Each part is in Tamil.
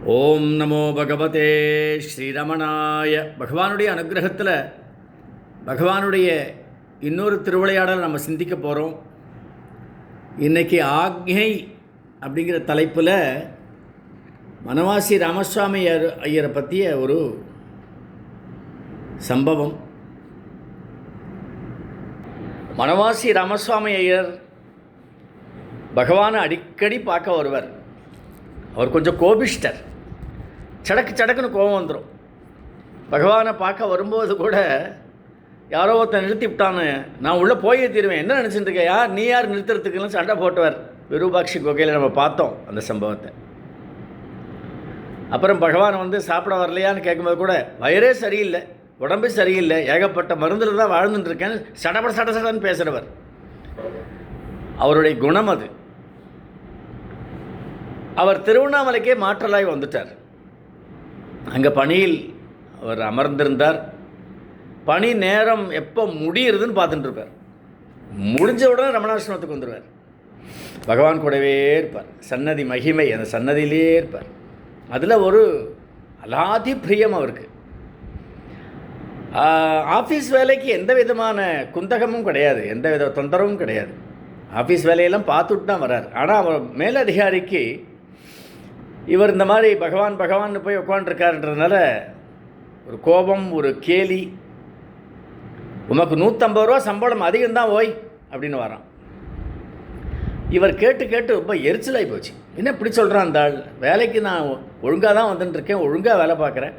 ஓம் நமோ பகவதே ஸ்ரீரமணாய. பகவானுடைய அனுகிரகத்தில் பகவானுடைய இன்னொரு திருவிளையாடல் நம்ம சிந்திக்க போகிறோம். இன்றைக்கி ஆக்ஞை அப்படிங்கிற தலைப்பில் வனவாசி ராமசுவாமி ஐயரை பற்றிய ஒரு சம்பவம். வனவாசி ராமசுவாமி ஐயர் பகவானை அடிக்கடி பார்க்க வருவார். அவர் கொஞ்சம் கோபிஷ்டர். சடக்குன்னு கோபம் வந்துடும். பகவானை பார்க்க வரும்போது கூட யாரோ ஒருத்தன் நிறுத்தி விட்டான்னு நான் உள்ளே போயே தீருவேன், என்ன நினச்சிட்டு இருக்கேன், யார் நீ யார் நிறுத்துறதுக்குன்னு சண்டை போட்டுவார். விரூபாட்சி குகையில் நம்ம பார்த்தோம் அந்த சம்பவத்தை. அப்புறம் பகவான் வந்து சாப்பிட வரலையான்னு கேட்கும்போது கூட வயிறே சரியில்லை, உடம்பே சரியில்லை, ஏகப்பட்ட மருந்தில் தான் வாழ்ந்துட்டு இருக்கேன், சடன்னு பேசுகிறவர். அவருடைய குணம் அது. அவர் திருவண்ணாமலைக்கே மாற்றலாய் வந்துட்டார். அங்கே பணியில் அவர் அமர்ந்திருந்தார். பணி நேரம் எப்போ முடியுறதுன்னு பார்த்துட்டுருப்பார். முடிஞ்ச உடனே ரமணாசிரமத்துக்கு வந்துடுவார். பகவான் கூடவே இருப்பார். சன்னதி மகிமை, அந்த சன்னதியிலே இருப்பார். அதில் ஒரு அலாதி பிரியம் அவருக்கு. ஆஃபீஸ் வேலைக்கு எந்த விதமான குந்தகமும் கிடையாது, எந்த வித தொந்தரவும் கிடையாது. ஆஃபீஸ் வேலையெல்லாம் பார்த்துட்டு தான் வரார். ஆனால் அவர் மேலதிகாரிக்கு இவர் இந்த மாதிரி பகவான் போய் உட்காந்துருக்காருன்றதுனால ஒரு கோபம், ஒரு கேலி. உமக்கு 150 ரூபா சம்பளம் அதிகம்தான் ஓய் அப்படின்னு வரான். இவர் கேட்டு ரொம்ப எரிச்சலாகி போச்சு. என்ன இப்படி சொல்கிறான் அந்த ஆள்? வேலைக்கு நான் ஒழுங்காக தான் வந்துட்டுருக்கேன், ஒழுங்காக வேலை பார்க்குறேன்,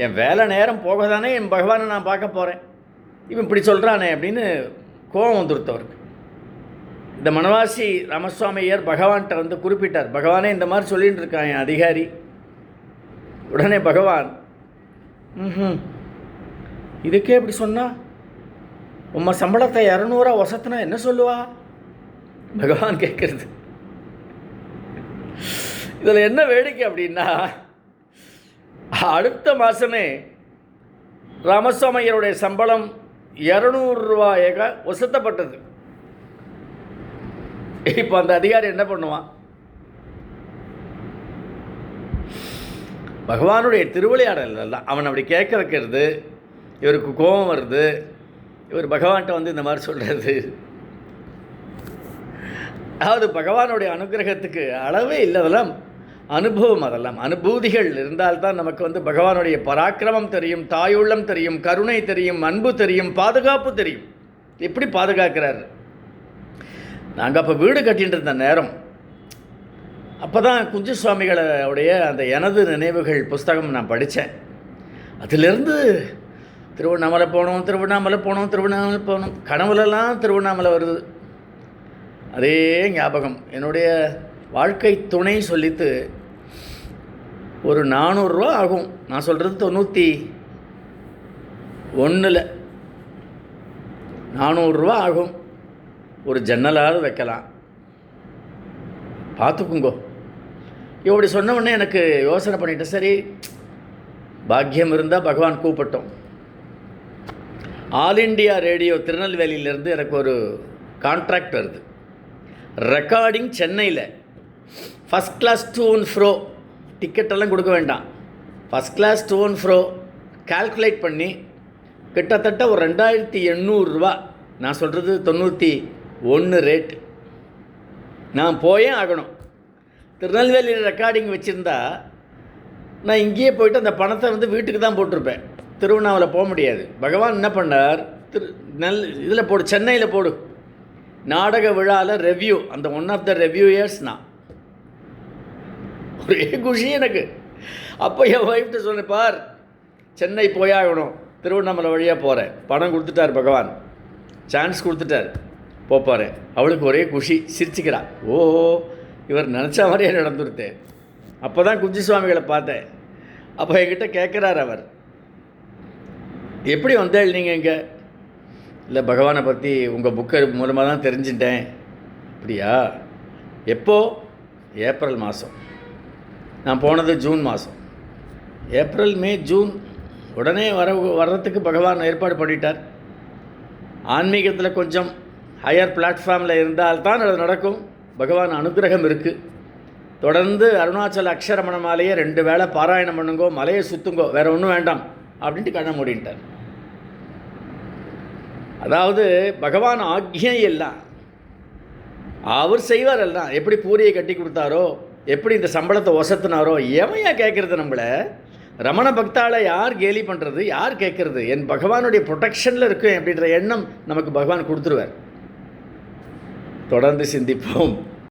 என் வேலை நேரம் போக தானே என் பகவானை நான் பார்க்க போகிறேன், இவன் இப்படி சொல்கிறானே அப்படின்னு கோபம் வந்துருத்தவருக்கு. இந்த வனவாசி ராமசுவாமி ஐயர் பகவான்கிட்ட வந்து குறிப்பிட்டார், பகவானே இந்த மாதிரி சொல்லிகிட்டு இருக்கான் என் அதிகாரி. உடனே பகவான், இதுக்கே இப்படி சொன்னா உம்மை சம்பளத்தை 200 வசத்தினா என்ன சொல்லுவா? பகவான் கேட்குறது. இதில் என்ன வேடிக்கை அப்படின்னா, அடுத்த மாதமே ராமசுவாமி ஐயருடைய சம்பளம் 200 ரூபாயாக வசத்தப்பட்டது. இப்போ அந்த அதிகாரி என்ன பண்ணுவான்? பகவானுடைய திருவிளையாடல் எல்லாம் அவன் அப்படி கேட்க வைக்கிறது. இவருக்கு கோபம் வருது. இவர் பகவான்கிட்ட வந்து இந்த மாதிரி சொல்கிறது. அதாவது பகவானுடைய அனுகிரகத்துக்கு அளவே இல்லை. அதெல்லாம் அனுபவம், அதெல்லாம் அனுபூதிகள் இருந்தால்தான் நமக்கு வந்து பகவானுடைய பராக்கிரமம் தெரியும், தாயுள்ளம் தெரியும், கருணை தெரியும், அன்பு தெரியும், பாதுகாப்பு தெரியும். எப்படி பாதுகாக்கிறார்? நாங்கள் அப்போ வீடு கட்டிகிட்டு இருந்த நேரம், அப்போ தான் குஞ்சு சுவாமிகளுடைய அந்த எனது நினைவுகள் புஸ்தகம் நான் படித்தேன். அதிலிருந்து திருவண்ணாமலை போனோம், கனவுலெல்லாம் திருவண்ணாமலை வருது. அதே ஞாபகம். என்னுடைய வாழ்க்கை துணை சொல்லித்து ஒரு 400 ரூபா ஆகும். நான் சொல்கிறது 91. 400 ரூபா ஆகும். ஒரு ஜன்னலாவது வைக்கலாம், பார்த்துக்குங்கோ. இப்படி சொன்ன உடனே எனக்கு யோசனை பண்ணிட்டேன், சரி பாக்கியம் இருந்தால் பகவான் கூப்பிட்டோம். ஆல் இண்டியா ரேடியோ திருநெல்வேலியிலேருந்து எனக்கு ஒரு கான்ட்ராக்ட் வருது. ரெக்கார்டிங் சென்னையில் ஃபஸ்ட் கிளாஸ் டூ அண்ட் ஃப்ரோ, டிக்கெட்டெல்லாம் கொடுக்க வேண்டாம், first class two and bro calculate பண்ணி கிட்டத்தட்ட ஒரு 2800 ரூபா. நான் சொல்கிறது 91 ரேட். நான் போயே ஆகணும். திருநெல்வேலியில் ரெக்கார்டிங் வச்சுருந்தா நான் இங்கேயே போய்ட்டு அந்த பணத்தை வந்து வீட்டுக்கு தான் போட்டிருப்பேன், திருவண்ணாமலை போக முடியாது. பகவான் என்ன பண்ணார், இதில் போடு, சென்னையில் போடு, நாடக விழாவில் ரெவ்யூ, அந்த ஒன் ஆஃப் த ரெவ்யூயர்ஸ் நான். ஒரே குஷி எனக்கு. அப்போ என் ஒய்ஃப்ட்டு சொன்னேன், பார் சென்னை போயாகணும், திருவண்ணாமலை வழியாக போகிறேன். பணம் கொடுத்துட்டார் பகவான், சான்ஸ் கொடுத்துட்டார், போப்பார். அவளுக்கு ஒரே குஷி, சிரிச்சுக்கிறா. ஓ, இவர் நினச்ச மாதிரியே நடந்துருத்தேன். அப்போ தான் குஞ்சு சுவாமிகளை பார்த்தேன். அப்போ என்கிட்ட கேட்குறார் அவர், எப்படி வந்தேள் நீங்கள் இங்கே? இல்லை, பகவானை பற்றி உங்கள் புக்கை மூலமாக தான் தெரிஞ்சுட்டேன். அப்படியா? எப்போ? ஏப்ரல் மாதம். நான் போனது ஜூன் மாதம். ஏப்ரல், மே, ஜூன் உடனே வர்றதுக்கு பகவான் ஏற்பாடு பண்ணிட்டார். ஆன்மீகத்தில் கொஞ்சம் ஹையர் பிளாட்ஃபார்மில் இருந்தால்தான் அது நடக்கும். பகவான் அனுகிரகம் இருக்குது. தொடர்ந்து அருணாச்சல அக்ஷரமண மாலையை 2 வேளை பாராயணம் பண்ணுங்கோ, மலையை சுற்றுங்கோ, வேறு ஒன்றும் வேண்டாம் அப்படின்ட்டு கண்ணை மூடின்ட்டார். அதாவது பகவான் ஆக்ஞை எல்லாம் அவர் செய்வார். எல்லாம் எப்படி பூரியை கட்டி கொடுத்தாரோ, எப்படி இந்த சம்பளத்தை ஒசத்துனாரோ, எவையா கேட்குறது நம்மளை? ரமண பக்தாளை யார் கேலி பண்ணுறது, யார் கேட்குறது? என் பகவானுடைய ப்ரொடெக்ஷனில் இருக்கும் அப்படின்ற எண்ணம் நமக்கு பகவான் கொடுத்துருவார். தொடர்ந்து சிந்திப்போம்.